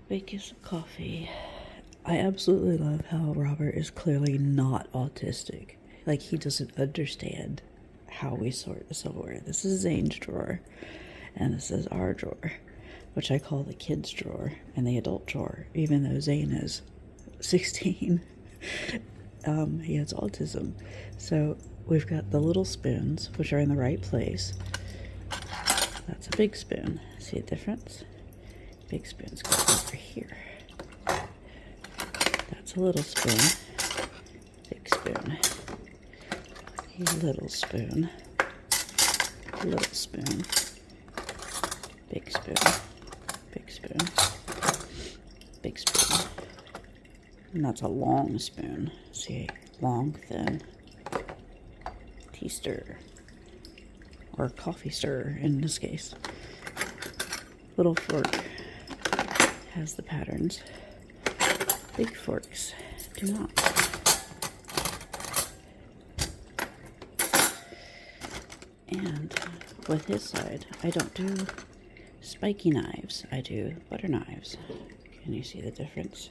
Make you some coffee. I absolutely love how Robert is clearly not autistic. Like, he doesn't understand how we sort the silverware. This is Zane's drawer, and this is our drawer, which I call the kids drawer and the adult drawer, even though Zane is 16. He has autism. So we've got the little spoons, which are in the right place. That's a big spoon. See the difference? Big spoons go over here. That's a little spoon. Big spoon. Little spoon. Little spoon. Big spoon. Big spoon. Big spoon. And that's a long spoon. See, long, thin. Tea stir. Or coffee stir in this case. Little fork has the patterns. Big forks do not. And with his side, I don't do spiky knives. I do butter knives. Can you see the difference?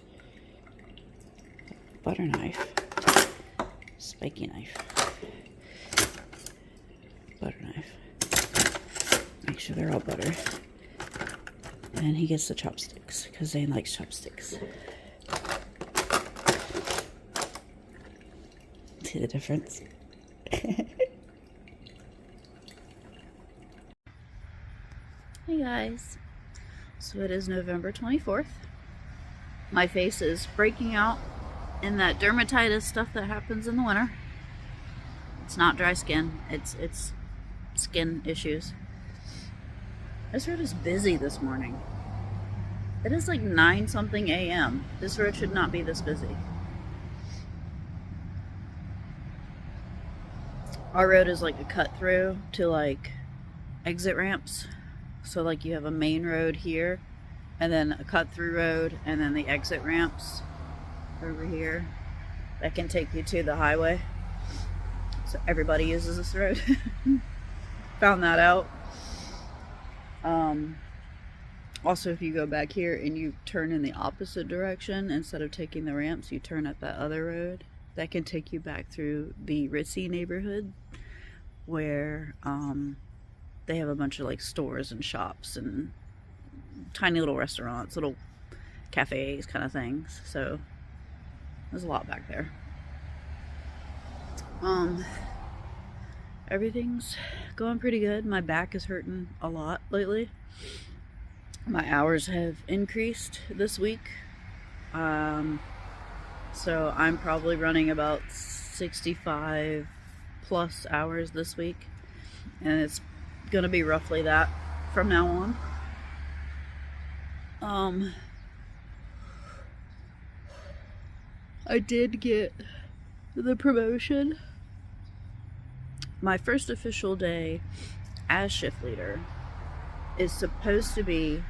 Butter knife, spiky knife, butter knife. Make sure they're all butter. And he gets the chopsticks, because Zane likes chopsticks. See the difference? Hey guys. So it is November 24th. My face is breaking out in that dermatitis stuff that happens in the winter. It's not dry skin, it's skin issues. This road is busy this morning. It is like 9 something a.m. This road should not be this busy. Our road is like a cut through to like exit ramps. So like you have a main road here, and then a cut through road, and then the exit ramps over here that can take you to the highway. So everybody uses this road. Found that out. Also, if you go back here and you turn in the opposite direction, instead of taking the ramps, you turn at that other road. That can take you back through the ritzy neighborhood where they have a bunch of like stores and shops and tiny little restaurants, little cafes kind of things. So there's a lot back there. Everything's going pretty good. My back is hurting a lot lately. My hours have increased this week. So I'm probably running about 65 plus hours this week. And it's gonna be roughly that from now on. I did get the promotion. My first official day as shift leader is supposed to be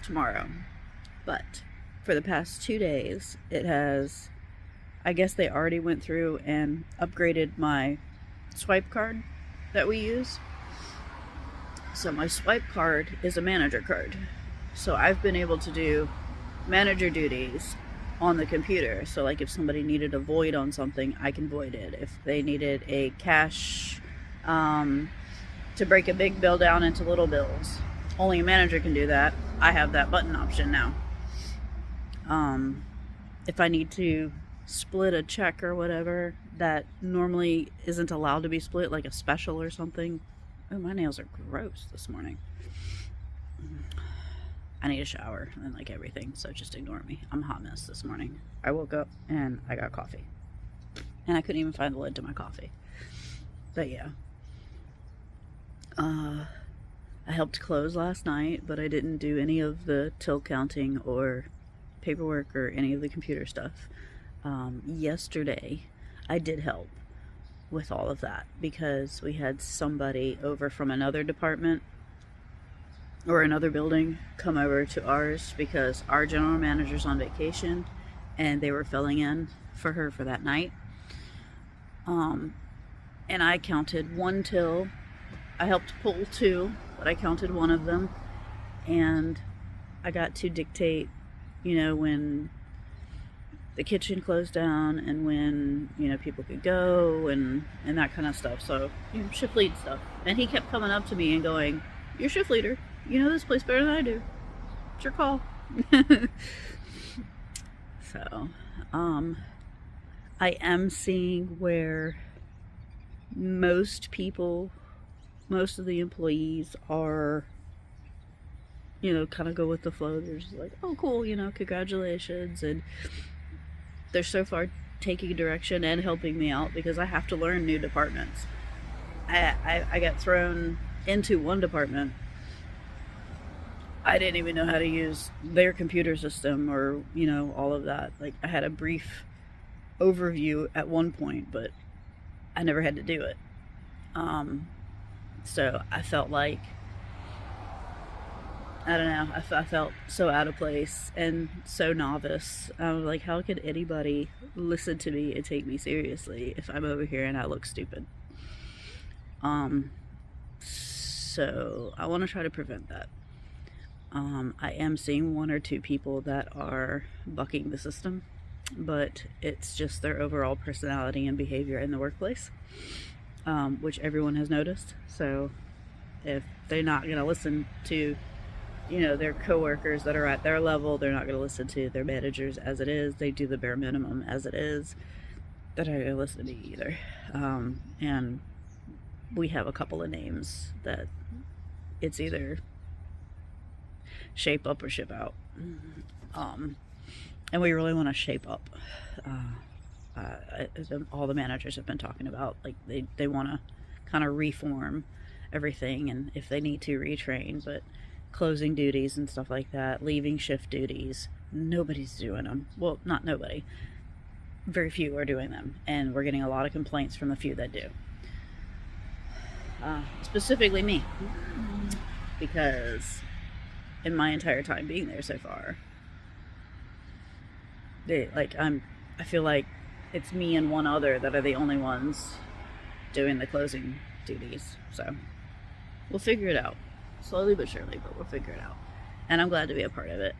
tomorrow, but for the past 2 days it has, I guess they already went through and upgraded my swipe card that we use. So my swipe card is a manager card. So I've been able to do manager duties on the computer. So like if somebody needed a void on something, I can void it. If they needed a cash to break a big bill down into little bills, only a manager can do that. I have that button option now. If I need to split a check or whatever that normally isn't allowed to be split, like a special or something. Oh, my nails are gross this morning. I need a shower and like everything, so just ignore me. I'm a hot mess this morning. I woke up and I got coffee. And I couldn't even find the lid to my coffee. But yeah. I helped close last night, but I didn't do any of the till counting or paperwork or any of the computer stuff. Yesterday, I did help with all of that because we had somebody over from another department or another building come over to ours because our general manager's on vacation and they were filling in for her for that night. And I counted 1 till. I helped pull 2, but I counted 1 of them, and I got to dictate you know, when the kitchen closed down and when, you know, people could go and that kind of stuff. So, you know, shift lead stuff. And he kept coming up to me and going, "You're shift leader. You know this place better than I do. It's your call." So, I am seeing where most of the employees are, you know, kind of go with the flow. They're just like, "Oh, cool, you know, congratulations." And they're so far taking direction and helping me out because I have to learn new departments. I got thrown into one department. I didn't even know how to use their computer system or, you know, all of that. Like, I had a brief overview at one point, but I never had to do it. So I felt like, I don't know, I felt so out of place and so novice. I was like, how could anybody listen to me and take me seriously if I'm over here and I look stupid? So I want to try to prevent that. I am seeing one or two people that are bucking the system, but it's just their overall personality and behavior in the workplace, which everyone has noticed. So if they're not going to listen to, you know, their coworkers that are at their level, they're not going to listen to their managers as it is. They do the bare minimum as it is. They're not going to listen to me either. And we have a couple of names that it's either shape up or ship out. And we really want to shape up. All the managers have been talking about, like, they want to kind of reform everything, and if they need to, retrain, but closing duties and stuff like that, leaving shift duties, nobody's doing them. Well, not nobody. Very few are doing them, and we're getting a lot of complaints from the few that do. Specifically me, because in my entire time being there so far, I feel like it's me and one other that are the only ones doing the closing duties. So we'll figure it out, slowly but surely, but we'll figure it out. And I'm glad to be a part of it.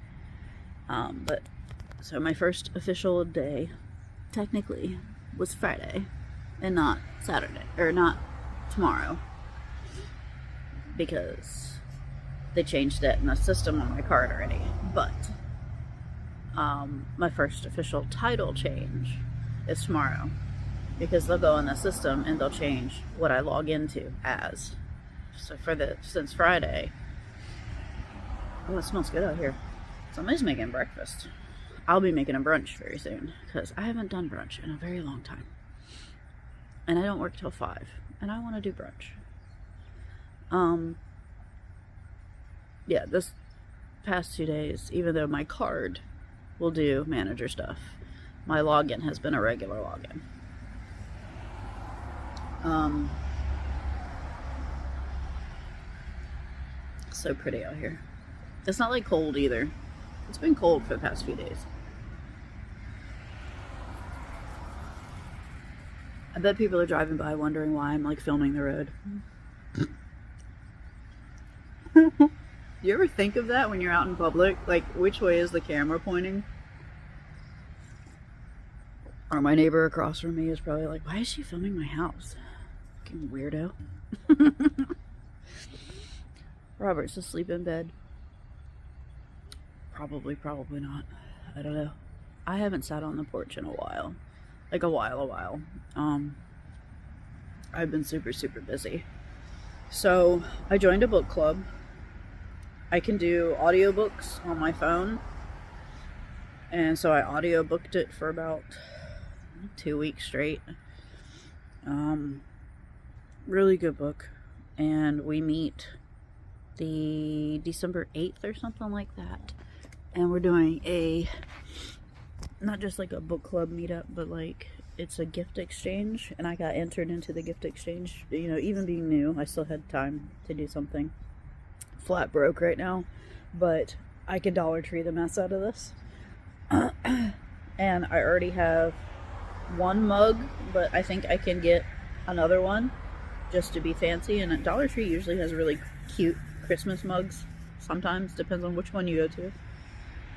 But so my first official day, technically, was Friday and not Saturday, or not tomorrow, because they changed it in the system on my card already. But my first official title change is tomorrow, because they'll go in the system and they'll change what I log into as. So since Friday, oh, it smells good out here. Somebody's making breakfast. I'll be making a brunch very soon, because I haven't done brunch in a very long time. And I don't work till 5, and I want to do brunch. Yeah, this past 2 days, even though my card will do manager stuff, my login has been a regular login. So pretty out here. It's not like cold either. It's been cold for the past few days. I bet people are driving by wondering why I'm like filming the road. You ever think of that when you're out in public? Like, which way is the camera pointing? Or my neighbor across from me is probably like, why is she filming my house? Fucking weirdo. Robert's asleep in bed. Probably not. I don't know. I haven't sat on the porch in a while. Like a while. I've been super busy. So I joined a book club. I can do audiobooks on my phone. And so I audiobooked it for about 2 weeks straight. Really good book. And we meet the December 8th or something like that. And we're doing not just like a book club meetup, but like it's a gift exchange. And I got entered into the gift exchange. You know, even being new, I still had time to do something. Flat broke right now, but I could Dollar Tree the mess out of this. And I already have one mug, but I think I can get another one just to be fancy. And Dollar Tree usually has really cute Christmas mugs. Sometimes, depends on which one you go to.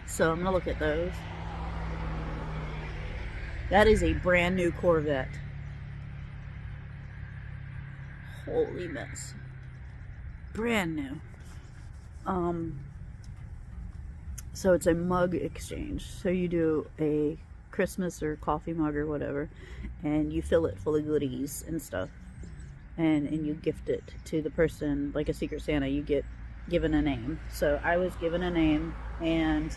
So I'm gonna look at those. That is a brand new Corvette. Holy mess. Brand new. So it's a mug exchange. So you do a Christmas or coffee mug or whatever, and you fill it full of goodies and stuff, and you gift it to the person like a Secret Santa. You get given a name. So I was given a name, and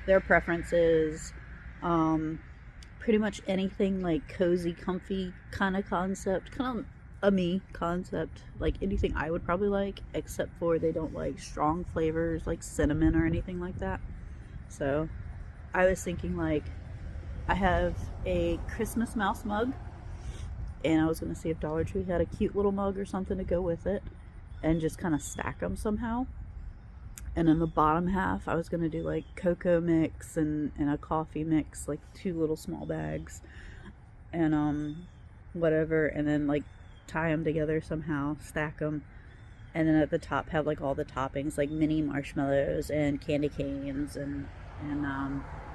their preferences, pretty much anything like cozy, comfy kind of concept, kind of a me concept, like anything I would probably like, except for they don't like strong flavors like cinnamon or anything like that. So I was thinking, like, I have a Christmas mouse mug, and I was going to see if Dollar Tree had a cute little mug or something to go with it, and just kind of stack them somehow. And in the bottom half, I was going to do like cocoa mix and a coffee mix, like 2 little small bags, and whatever, and then like tie them together somehow, stack them, and then at the top have like all the toppings, like mini marshmallows and candy canes, and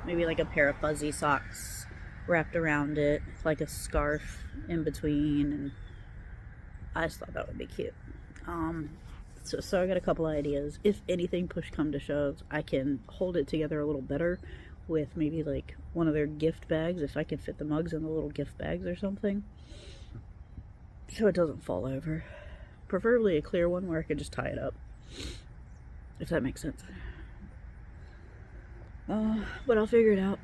maybe like a pair of fuzzy socks wrapped around it, like a scarf in between. And I just thought that would be cute. So I got a couple ideas. If anything push come to shove, I can hold it together a little better with maybe like one of their gift bags, if I can fit the mugs in the little gift bags or something, so it doesn't fall over. Preferably a clear one where I could just tie it up, if that makes sense. But I'll figure it out.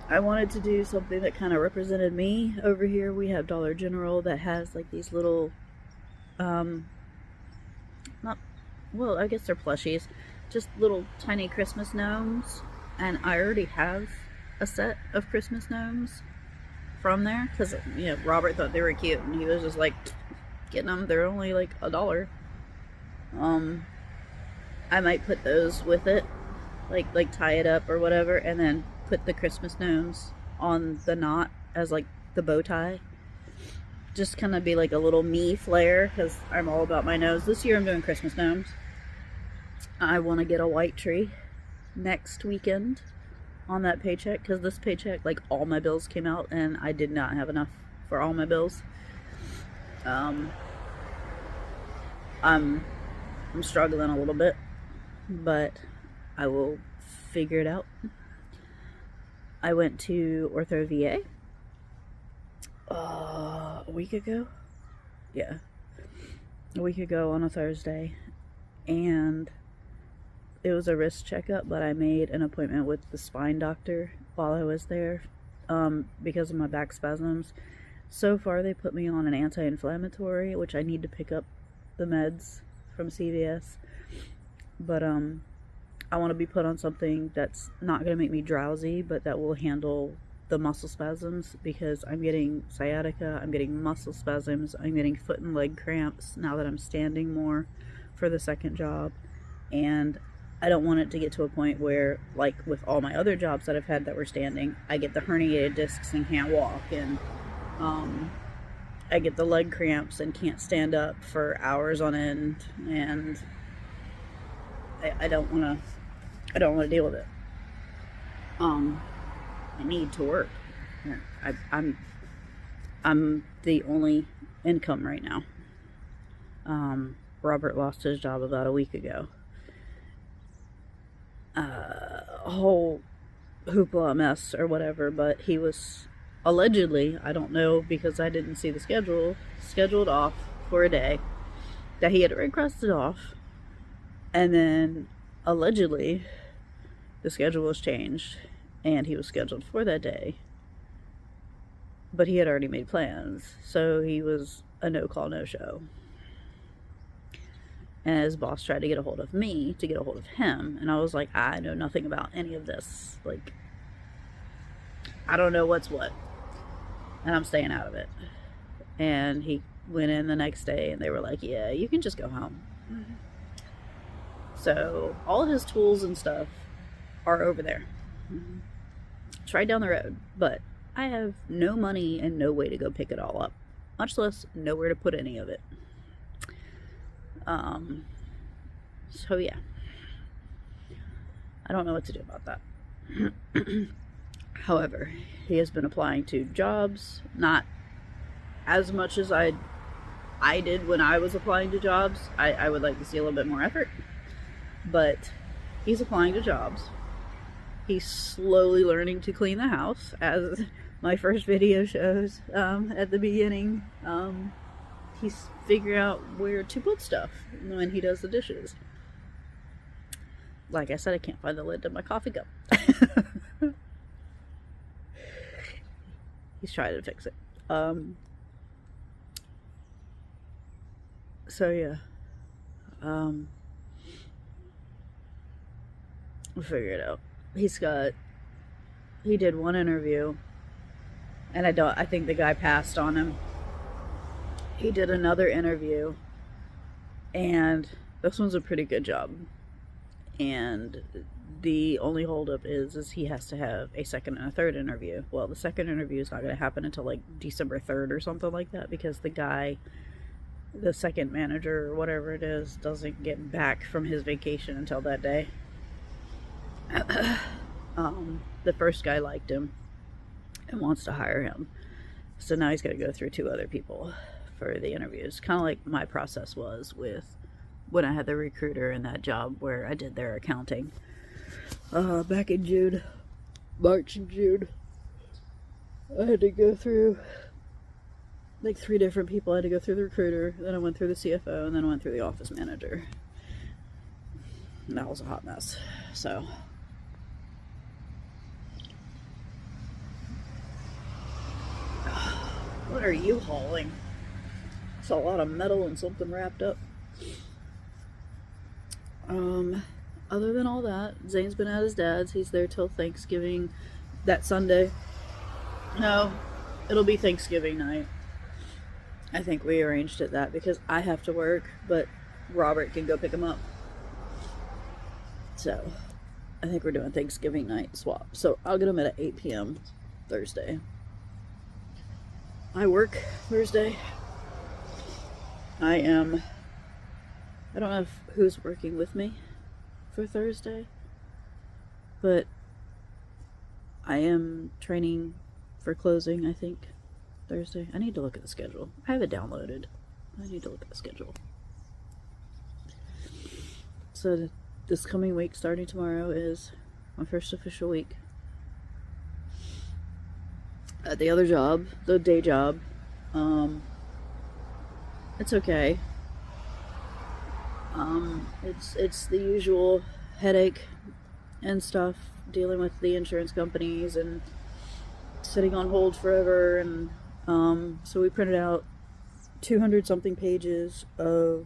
I wanted to do something that kind of represented me. Over here we have Dollar General that has like these little, not, well, I guess they're plushies, just little tiny Christmas gnomes, and I already have a set of Christmas gnomes from there, because, you know, Robert thought they were cute, and he was just like, getting them, they're only like $1. I might put those with it, like tie it up or whatever, and then put the Christmas gnomes on the knot as like the bow tie. Just kind of be like a little me flair, because I'm all about my nose. This year I'm doing Christmas gnomes. I want to get a white tree next weekend on that paycheck, because this paycheck, like, all my bills came out and I did not have enough for all my bills. I'm struggling a little bit, but I will figure it out. I went to Ortho VA a week ago. Yeah, a week ago on a Thursday, and it was a wrist checkup, but I made an appointment with the spine doctor while I was there, because of my back spasms. So far they put me on an anti-inflammatory, which I need to pick up the meds from CVS, but I want to be put on something that's not going to make me drowsy, but that will handle the muscle spasms, because I'm getting sciatica, I'm getting muscle spasms, I'm getting foot and leg cramps now that I'm standing more for the second job, and I don't want it to get to a point where, like with all my other jobs that I've had that were standing, I get the herniated discs and can't walk, and I get the leg cramps and can't stand up for hours on end, and I don't want to deal with it. I need to work. I'm the only income right now. Robert lost his job about a week ago. A whole hoopla mess or whatever, but he was allegedly, I don't know because I didn't see the schedule, scheduled off for a day that he had requested off, and then allegedly the schedule was changed and he was scheduled for that day, but he had already made plans, so he was a no-call, no-show. And his boss tried to get a hold of me to get a hold of him, and I was like, I know nothing about any of this. Like, I don't know what's what, and I'm staying out of it. And he went in the next day, and they were like, yeah, you can just go home. Mm-hmm. So all of his tools and stuff are over there. Mm-hmm. It's right down the road, but I have no money and no way to go pick it all up, much less nowhere to put any of it. So yeah, I don't know what to do about that. However, he has been applying to jobs, not as much as I did when I was applying to jobs. I would like to see a little bit more effort, but he's applying to jobs. He's slowly learning to clean the house, as my first video shows at the beginning. He's figuring out where to put stuff when he does the dishes. Like I said, I can't find the lid to my coffee cup. He's trying to fix it. So yeah, we'll figure it out. He did one interview, and I think the guy passed on him. He did another interview, and this one's a pretty good job. And the only holdup is he has to have a second and a third interview. Well, the second interview is not going to happen until like December 3rd or something like that, because the second manager or whatever it is, doesn't get back from his vacation until that day. The first guy liked him and wants to hire him, so now he's got to go through 2 other people for the interviews, kind of like my process was with when I had the recruiter in that job where I did their accounting back in March and June. I had to go through like 3 different people. I had to go through the recruiter, then I went through the CFO, and then I went through the office manager. And that was a hot mess. So what are you hauling? It's a lot of metal and something wrapped up. Other than all that, Zane's been at his dad's. He's there till Thanksgiving, that Sunday. No, it'll be Thanksgiving night. I think we arranged it that because I have to work, but Robert can go pick him up. So I think we're doing Thanksgiving night swap. So I'll get him at 8 p.m. Thursday. I work Thursday. I don't know who's working with me for Thursday, but I am training for closing, I think, Thursday. I need to look at the schedule. I have it downloaded. I need to look at the schedule. So this coming week, starting tomorrow, is my first official week at the other job, the day job. It's okay. It's the usual headache and stuff, dealing with the insurance companies and sitting on hold forever. And so we printed out 200 something pages of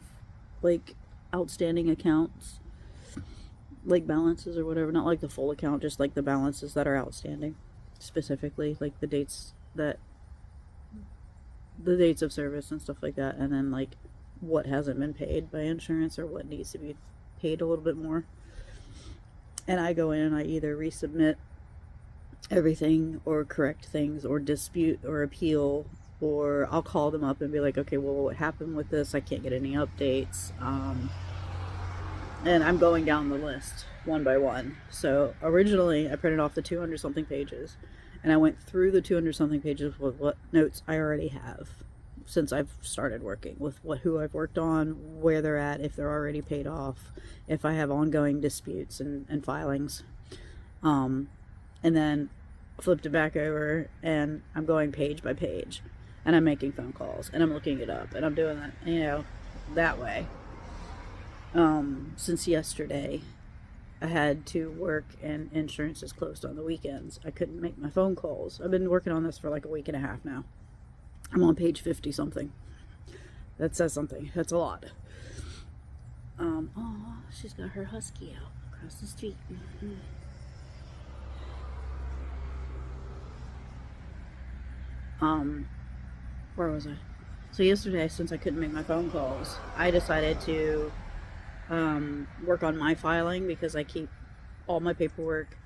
like outstanding accounts, like balances or whatever, not like the full account, just like the balances that are outstanding, specifically like the dates of service and stuff like that, and then like what hasn't been paid by insurance or what needs to be paid a little bit more. And I go in and I either resubmit everything or correct things or dispute or appeal, or I'll call them up and be like, okay, well, what happened with this? I can't get any updates. And I'm going down the list one by one. So originally I printed off the 200 something pages, and I went through the 200 something pages with what notes I already have since I've started working, with who I've worked on, where they're at, if they're already paid off, if I have ongoing disputes and filings. And then flipped it back over, and I'm going page by page, and I'm making phone calls, and I'm looking it up, and I'm doing that, that way. Since yesterday, I had to work, and insurance is closed on the weekends. I couldn't make my phone calls. I've been working on this for like a week and a half now. I'm on page 50 something. That says something. That's a lot. Oh, she's got her husky out across the street. Where was I? So yesterday, since I couldn't make my phone calls, I decided to work on my filing, because I keep all my paperwork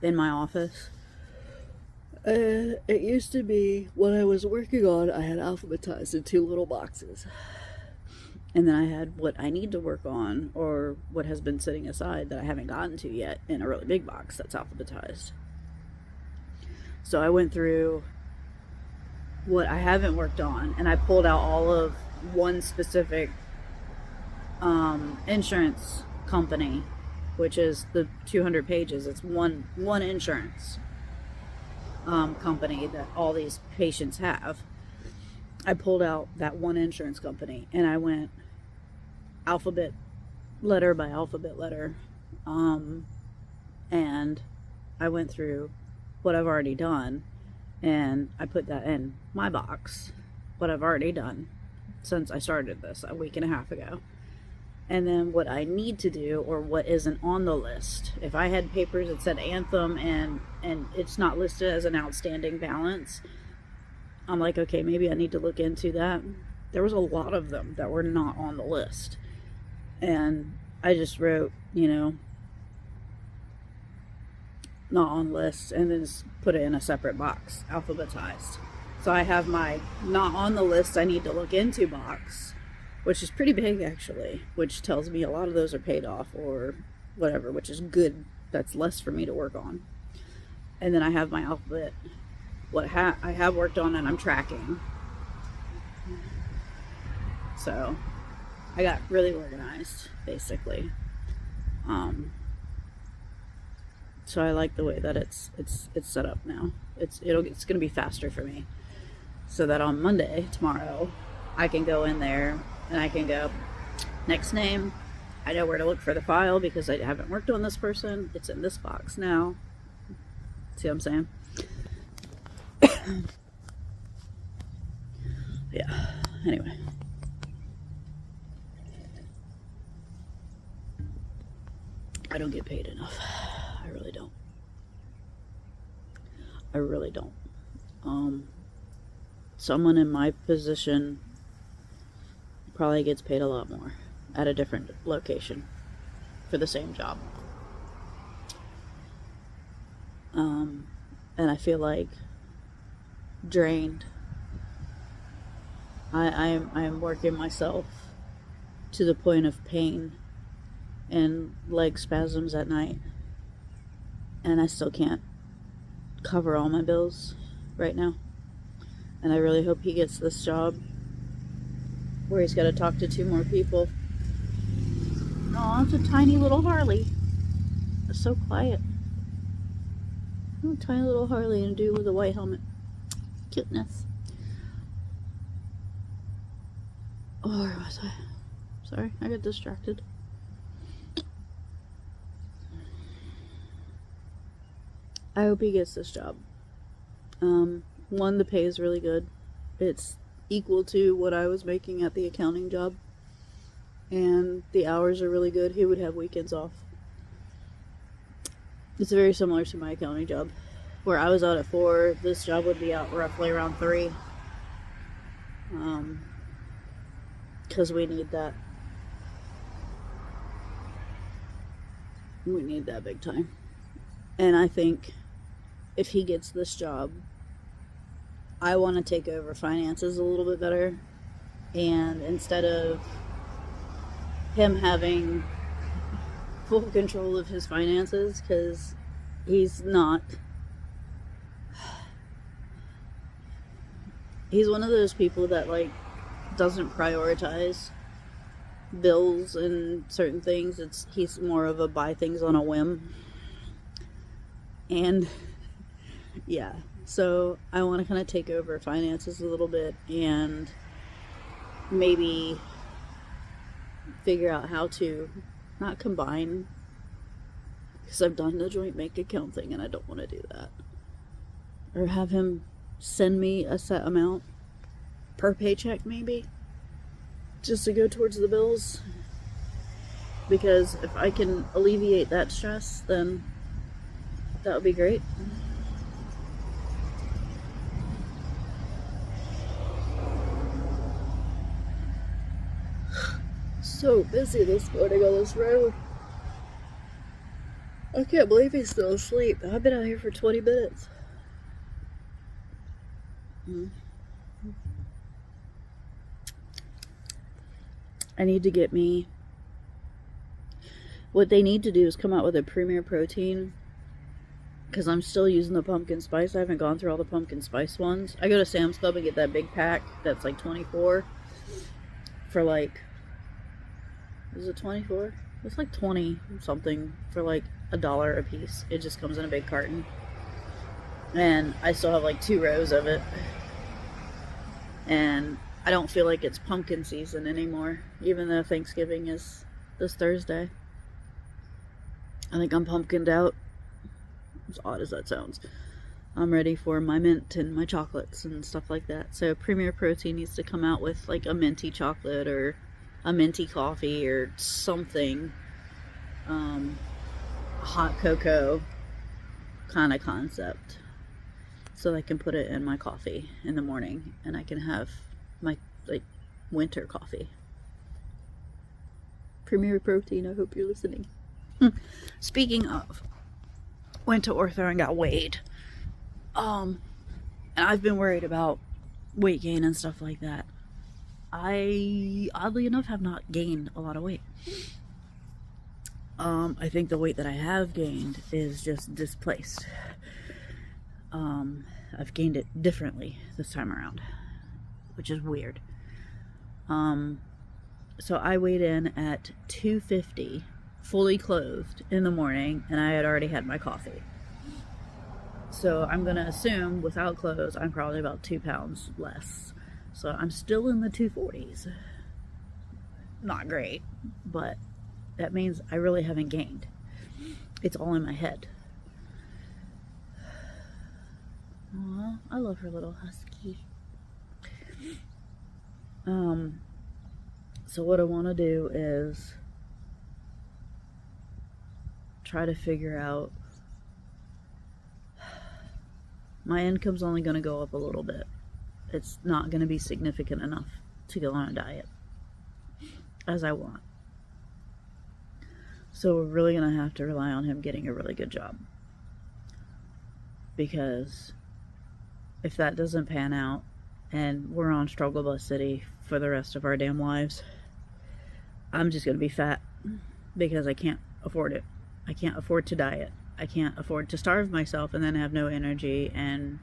in my office. It used to be, when I was working on, I had alphabetized in 2 little boxes. And then I had what I need to work on, or what has been sitting aside that I haven't gotten to yet, in a really big box that's alphabetized. So I went through what I haven't worked on, and I pulled out all of one specific insurance company, which is the 200 pages. It's one insurance company that all these patients have. I pulled out that one insurance company, and I went alphabet letter by alphabet letter, and I went through what I've already done, and I put that in my box, what I've already done since I started this a week and a half ago. And then what I need to do, or what isn't on the list. If I had papers that said Anthem and it's not listed as an outstanding balance, I'm like, okay, maybe I need to look into that. There was a lot of them that were not on the list. And I just wrote, not on list, and then just put it in a separate box, alphabetized. So I have my not on the list, I need to look into box, which is pretty big actually, which tells me a lot of those are paid off or whatever, which is good. That's less for me to work on. And then I have my alphabet, what I have worked on and I'm tracking. So I got really organized, basically. So I like the way that it's set up now. It's gonna be faster for me, so that on Monday, tomorrow, I can go in there and I can go, next name. I know where to look for the file because I haven't worked on this person. It's in this box now. See what I'm saying? Yeah. Anyway. I don't get paid enough. I really don't. I really don't. Someone in my position probably gets paid a lot more at a different location for the same job. And I feel like drained. I am working myself to the point of pain and leg spasms at night, and I still can't cover all my bills right now. And I really hope he gets this job where he's got to talk to 2 more people. Oh, it's a tiny little Harley. It's so quiet. Oh, tiny little Harley and a dude with a white helmet. Cuteness. Oh, where was I? Sorry, I got distracted. I hope he gets this job. One, the pay is really good. It's equal to what I was making at the accounting job. And the hours are really good. He would have weekends off. It's very similar to my accounting job, where I was out at 4. This job would be out roughly around 3. Because we need that. We need that big time. And I think if he gets this job, I want to take over finances a little bit better. And instead of him having full control of his finances, because he's not. He's one of those people that, like, doesn't prioritize bills and certain things. He's more of a buy things on a whim. And yeah, so I want to kind of take over finances a little bit and maybe figure out how to not combine, because I've done the joint bank account thing and I don't want to do that, or have him send me a set amount per paycheck, maybe just to go towards the bills, because if I can alleviate that stress, then that would be great. So busy this morning on this road. I can't believe he's still asleep. I've been out here for 20 minutes. I need to get me, what they need to do is come out with a Premier Protein, because I'm still using the pumpkin spice. I haven't gone through all the pumpkin spice ones. I go to Sam's Club and get that big pack that's like 24 for like, is it 24? It's like 20 something for like $1 a piece. It just comes in a big carton. And I still have like 2 rows of it. And I don't feel like it's pumpkin season anymore, even though Thanksgiving is this Thursday. I think I'm pumpkined out. As odd as that sounds. I'm ready for my mint and my chocolates and stuff like that. So Premier Protein needs to come out with like a minty chocolate or a minty coffee or something. Hot cocoa kind of concept. So I can put it in my coffee in the morning and I can have my like winter coffee. Premier Protein, I hope you're listening. Speaking of, went to ortho and got weighed. And I've been worried about weight gain and stuff like that. I, oddly enough, have not gained a lot of weight. I think the weight that I have gained is just displaced. I've gained it differently this time around, which is weird. So I weighed in at 250, fully clothed in the morning, and I had already had my coffee. So I'm gonna assume without clothes, I'm probably about 2 pounds less. So I'm still in the 240s. Not great, but that means I really haven't gained. It's all in my head. Aw, I love her little husky. So what I want to do is try to figure out, my income's only going to go up a little bit. It's not going to be significant enough to go on a diet as I want. So we're really going to have to rely on him getting a really good job. Because if that doesn't pan out and we're on Struggle Bus City for the rest of our damn lives, I'm just going to be fat because I can't afford it. I can't afford to diet. I can't afford to starve myself and then have no energy and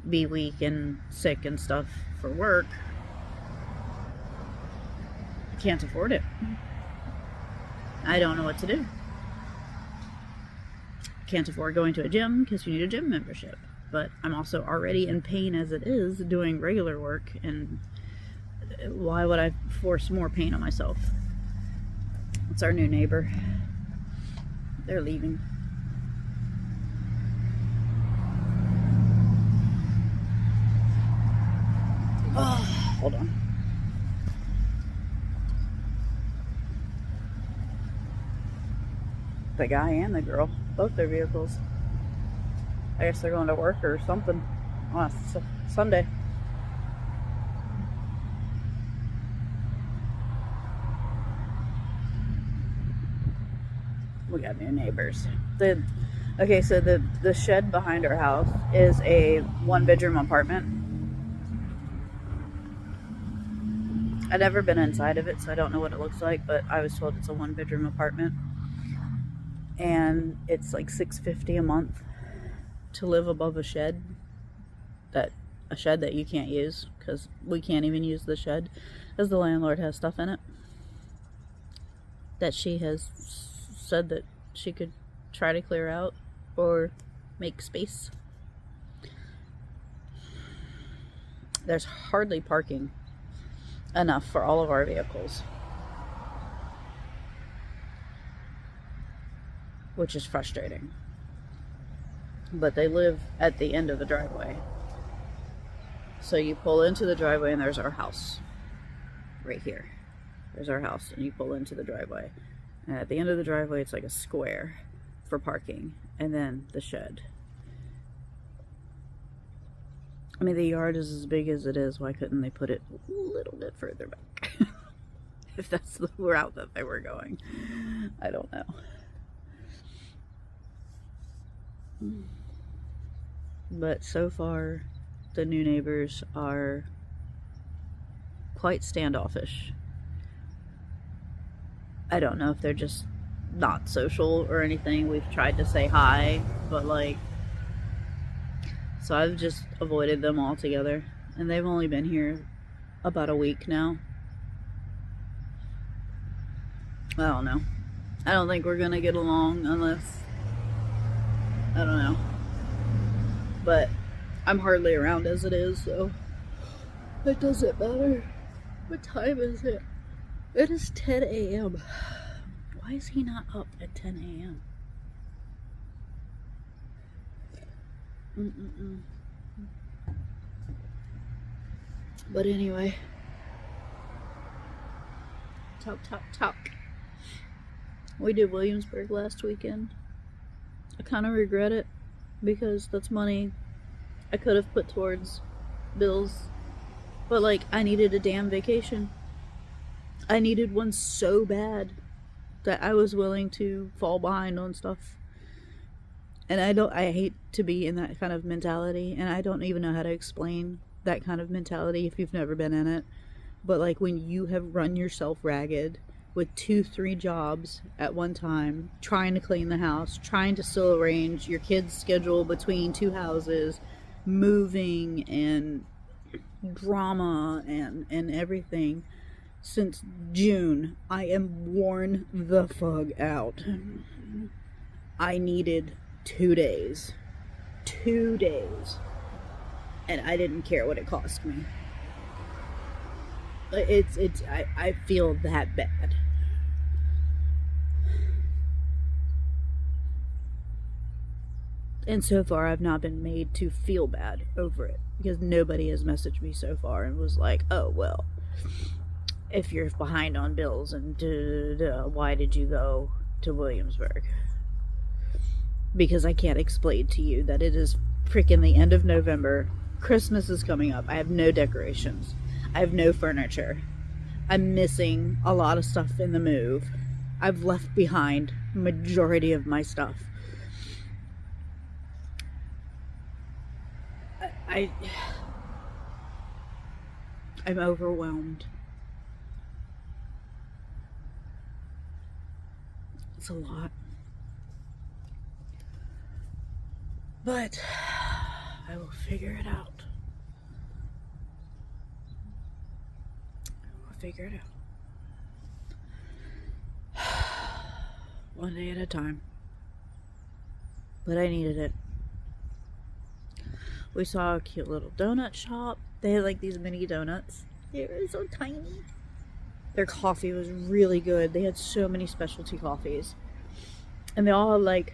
be weak and sick and stuff for work. I can't afford it. I don't know what to do. Can't afford going to a gym because you need a gym membership. But I'm also already in pain as it is doing regular work, and why would I force more pain on myself? It's our new neighbor. They're leaving. Oh, hold on. The guy and the girl, both their vehicles. I guess they're going to work or something on a Sunday. We got new neighbors. Okay, so the shed behind our house is a 1-bedroom apartment. I've never been inside of it, so I don't know what it looks like, but I was told it's a 1-bedroom apartment. And it's like $650 a month to live above a shed that you can't use, because we can't even use the shed because the landlord has stuff in it that she has said that she could try to clear out or make space. There's hardly parking enough for all of our vehicles, which is frustrating. But they live at the end of the driveway. So you pull into the driveway and there's our house. Right here. There's our house and you pull into the driveway. And at the end of the driveway it's like a square for parking. And then the shed. I mean, the yard is as big as it is. Why couldn't they put it a little bit further back? If that's the route that they were going. I don't know. But so far, the new neighbors are quite standoffish. I don't know if they're just not social or anything. We've tried to say hi, but like, so I've just avoided them altogether. And they've only been here about a week now. I don't know. I don't think we're gonna get along unless, I don't know. But I'm hardly around as it is, so it doesn't matter. What time is it? It is 10 a.m. Why is he not up at 10 a.m.? But anyway, talk. We did Williamsburg last weekend. I kind of regret it because that's money I could have put towards bills. But like, I needed a damn vacation. I needed one so bad that I was willing to fall behind on stuff. And I hate to be in that kind of mentality, and I don't even know how to explain that kind of mentality if you've never been in it. But like, when you have run yourself ragged with 2-3 jobs at one time, trying to clean the house, trying to still arrange your kids' schedule between 2 houses, moving and drama and everything. Since June, I am worn the fuck out. I needed 2 days. 2 days. And I didn't care what it cost me. I feel that bad. And so far, I've not been made to feel bad over it, because nobody has messaged me so far and was like, oh, well, if you're behind on bills and why did you go to Williamsburg? Because I can't explain to you that it is freaking the end of November. Christmas is coming up. I have no decorations. I have no furniture. I'm missing a lot of stuff in the move. I've left behind majority of my stuff. I'm overwhelmed. It's a lot. But I will figure it out. I'll figure it out. One day at a time. But I needed it. We saw a cute little donut shop. They had like these mini donuts. They were so tiny. Their coffee was really good. They had so many specialty coffees. And they all had like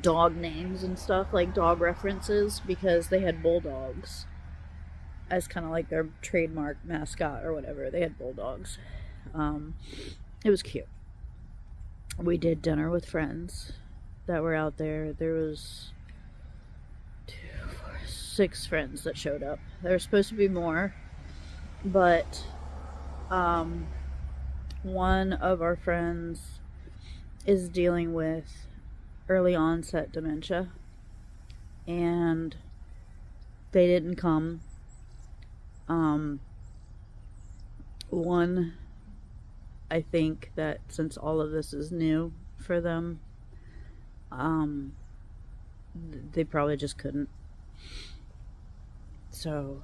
dog names and stuff, like dog references, because they had bulldogs as kind of like their trademark mascot or whatever. They had bulldogs. It was cute. We did dinner with friends that were out there. There was 6 friends that showed up. There were supposed to be more, but one of our friends is dealing with early onset dementia, and they didn't come. One, I think that since all of this is new for them, they probably just couldn't. So,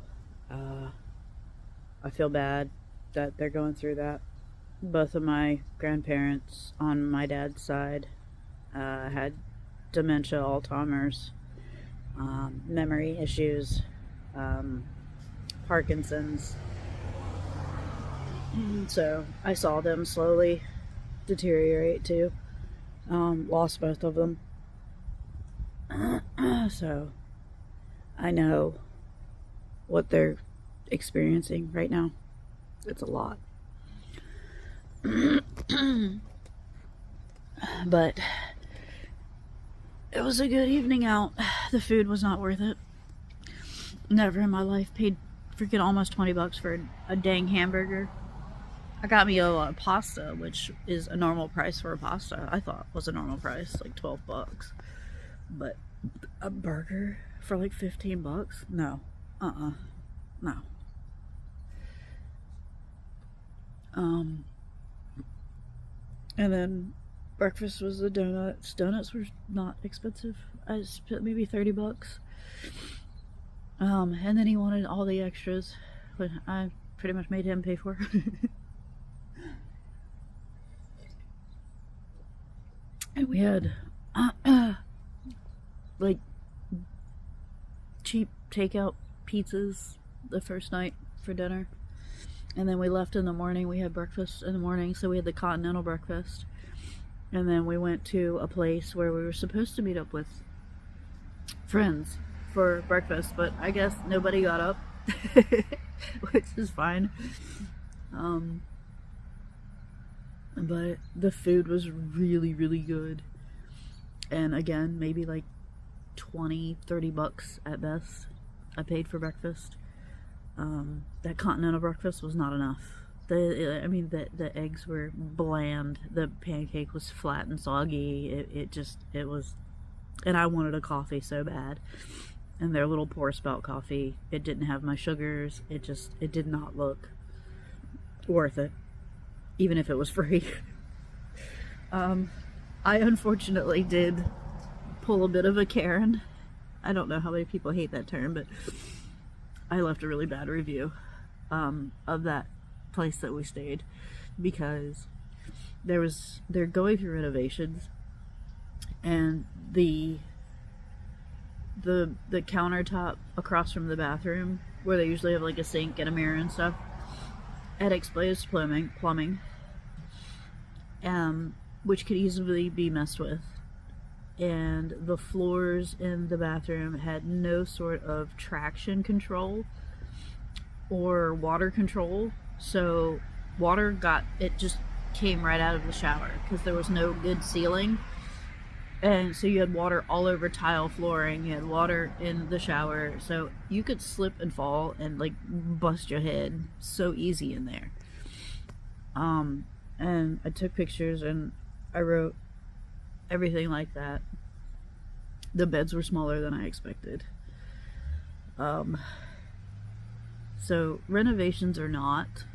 I feel bad that they're going through that. Both of my grandparents on my dad's side had dementia, Alzheimer's, memory issues, Parkinson's. So I saw them slowly deteriorate too. Lost both of them. So I know what they're experiencing right now. It's a lot. But it was a good evening out. The food was not worth it. Never in my life paid freaking almost $20 for a dang hamburger. I got me a pasta, which is a normal price for a pasta. I thought was a normal price, like $12. But a burger for like $15? No. No. And then breakfast was the donuts. Donuts were not expensive. I spent maybe $30. And then he wanted all the extras, but I pretty much made him pay for. And we had like cheap takeout pizzas the first night for dinner. And then we left in the morning. We had breakfast in the morning, so we had the continental breakfast. And then we went to a place where we were supposed to meet up with friends for breakfast, but I guess nobody got up, which is fine. But the food was really, really good. And again, maybe like 20-30 bucks at best I paid for breakfast. That continental breakfast was not enough. The eggs were bland. The pancake was flat and soggy. It was, and I wanted a coffee so bad. And their little pour spout coffee, it didn't have my sugars. It did not look worth it, even if it was free. I unfortunately did pull a bit of a Karen. I don't know how many people hate that term, but I left a really bad review of that place that we stayed, because they're going through renovations, and the countertop across from the bathroom, where they usually have like a sink and a mirror and stuff, had exposed plumbing, which could easily be messed with. And the floors in the bathroom had no sort of traction control or water control, so water just came right out of the shower because there was no good ceiling. And so you had water all over tile flooring, you had water in the shower, so you could slip and fall and like bust your head so easy in there. And I took pictures and I wrote everything like that. The beds were smaller than I expected. So renovations or not,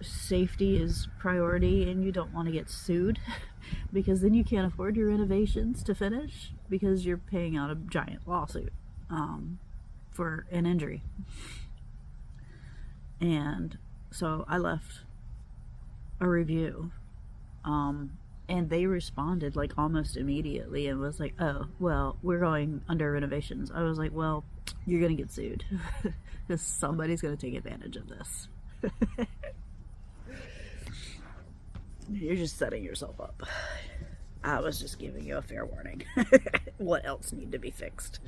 safety is priority, and you don't want to get sued because then you can't afford your renovations to finish because you're paying out a giant lawsuit for an injury. And so I left a review, and they responded like almost immediately and was like, oh, well, we're going under renovations. I was like, well, you're gonna get sued because somebody's gonna take advantage of this. You're just setting yourself up. I was just giving you a fair warning. What else need to be fixed?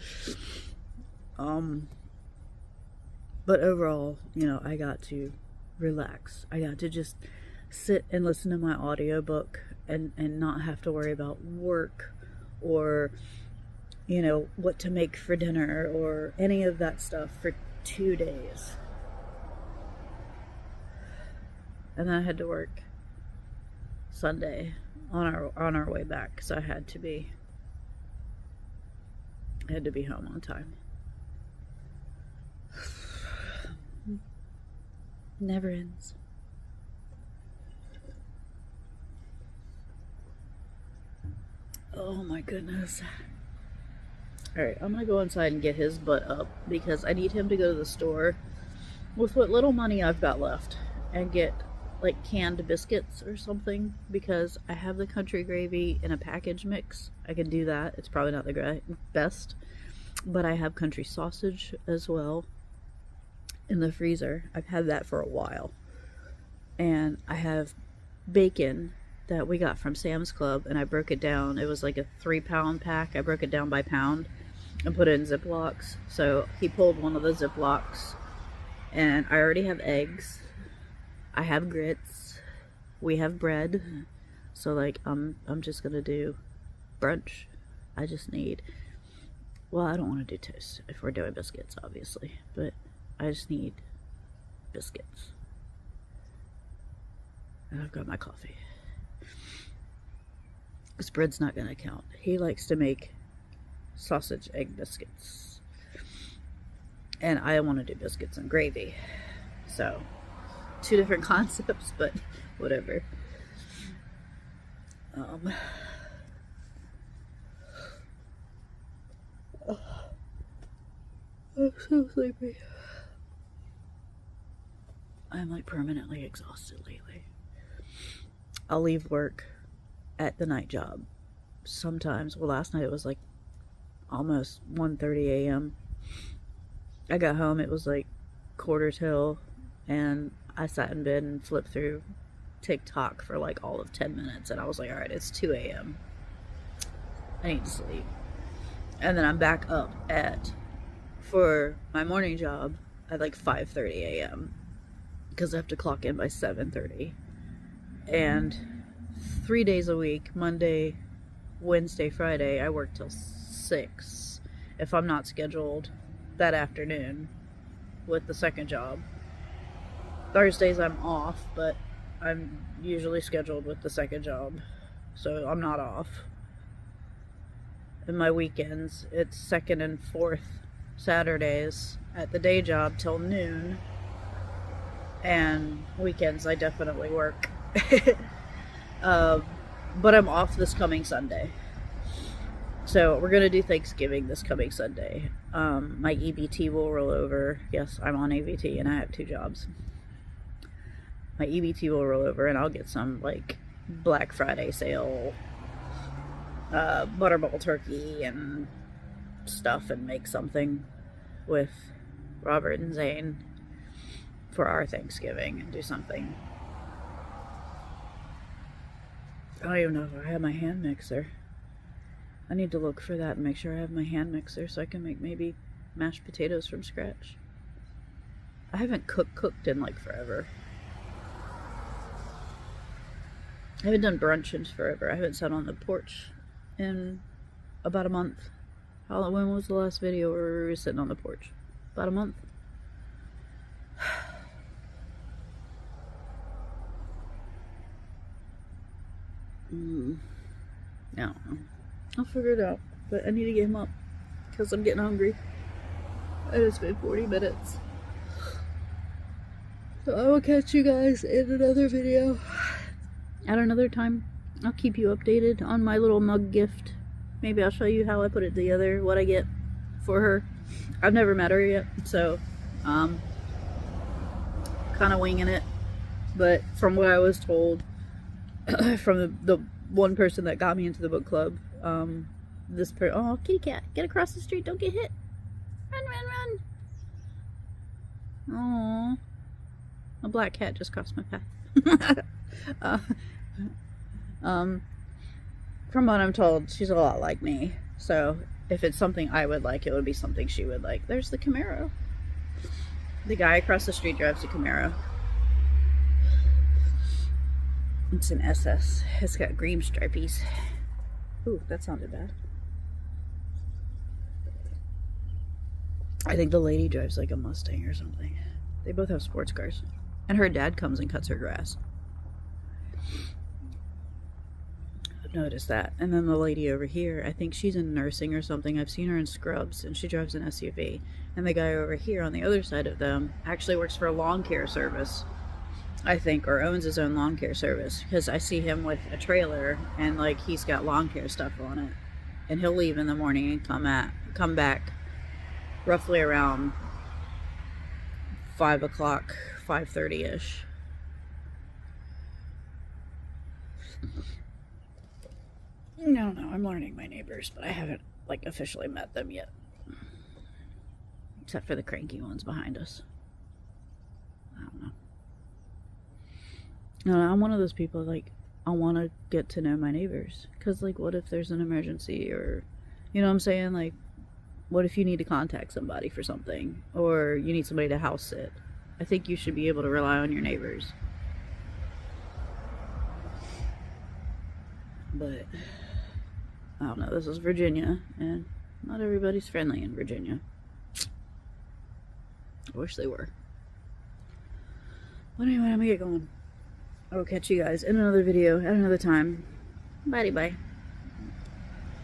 But overall, I got to relax. I got to just sit and listen to my audiobook and not have to worry about work or what to make for dinner or any of that stuff for 2 days. And then I had to work Sunday on our way back, so I had to be home on time. Never ends. Oh my goodness. Alright, I'm gonna go inside and get his butt up because I need him to go to the store with what little money I've got left and get like canned biscuits or something, because I have the country gravy in a package mix. I can do that. It's probably not the best, but I have country sausage as well in the freezer. I've had that for a while. And I have bacon that we got from Sam's Club, and I broke it down. It was like a 3-pound pack. I broke it down by pound and put it in Ziplocs. So he pulled one of the Ziplocs, and I already have eggs. I have grits. We have bread. So like I'm just gonna do brunch. I just need, well, I don't want to do toast if we're doing biscuits, obviously, but I just need biscuits. And I've got my coffee. This bread's not gonna count. He likes to make sausage egg biscuits, and I want to do biscuits and gravy. So 2 different concepts, but whatever. I'm so sleepy. I'm like permanently exhausted lately. I'll leave work at the night job sometimes. Well, last night it was like almost 1:30 a.m. I got home, it was like quarter till, and I sat in bed and flipped through TikTok for like all of 10 minutes, and I was like, alright, it's 2 a.m. I need to sleep. And then I'm back up for my morning job at like 5:30 a.m. because I have to clock in by 7:30. And 3 days a week, Monday, Wednesday, Friday, I work till 6 if I'm not scheduled that afternoon with the second job. Thursdays I'm off, but I'm usually scheduled with the second job, so I'm not off. And my weekends, it's second and fourth Saturdays at the day job till noon, and weekends I definitely work. But I'm off this coming Sunday, so we're gonna do Thanksgiving this coming Sunday. My EBT will roll over. Yes, I'm on EBT and I have 2 jobs. My EBT will roll over and I'll get some like Black Friday sale butterball turkey and stuff and make something with Robert and Zane for our Thanksgiving and do something. I don't even know if I have my hand mixer. I need to look for that and make sure I have my hand mixer so I can make maybe mashed potatoes from scratch. I haven't cooked in like forever. I haven't done brunch in forever. I haven't sat on the porch in about a month. When was the last video where we were sitting on the porch? About a month. I don't know. I'll figure it out. But I need to get him up because I'm getting hungry. And it's been 40 minutes. So I will catch you guys in another video at another time. I'll keep you updated on my little mug gift. Maybe I'll show you how I put it together, what I get for her. I've never met her yet, so kind of winging it. But from what I was told from the one person that got me into the book club, oh, kitty cat, get across the street, don't get hit. Run, run, run. Aww. A black cat just crossed my path. From what I'm told, she's a lot like me. So if it's something I would like, it would be something she would like. There's the Camaro. The guy across the street drives a Camaro. It's an SS. It's got green stripies. Ooh, that sounded bad. I think the lady drives like a Mustang or something. They both have sports cars. And her dad comes and cuts her grass. I've noticed that. And then the lady over here, I think she's in nursing or something. I've seen her in scrubs and she drives an SUV. And the guy over here on the other side of them actually works for a lawn care service, I think, or owns his own lawn care service, because I see him with a trailer and like he's got lawn care stuff on it, and he'll leave in the morning and come back roughly around 5 o'clock, 5:30ish. No, I'm learning my neighbors, but I haven't like officially met them yet, except for the cranky ones behind us. I don't know. No, I'm one of those people, like, I want to get to know my neighbors. Because, like, what if there's an emergency? Or, you know what I'm saying? Like, what if you need to contact somebody for something? Or you need somebody to house sit? I think you should be able to rely on your neighbors. But, I don't know. This is Virginia. And not everybody's friendly in Virginia. I wish they were. But anyway, I'm gonna get going. I will catch you guys in another video at another time. Bye-bye.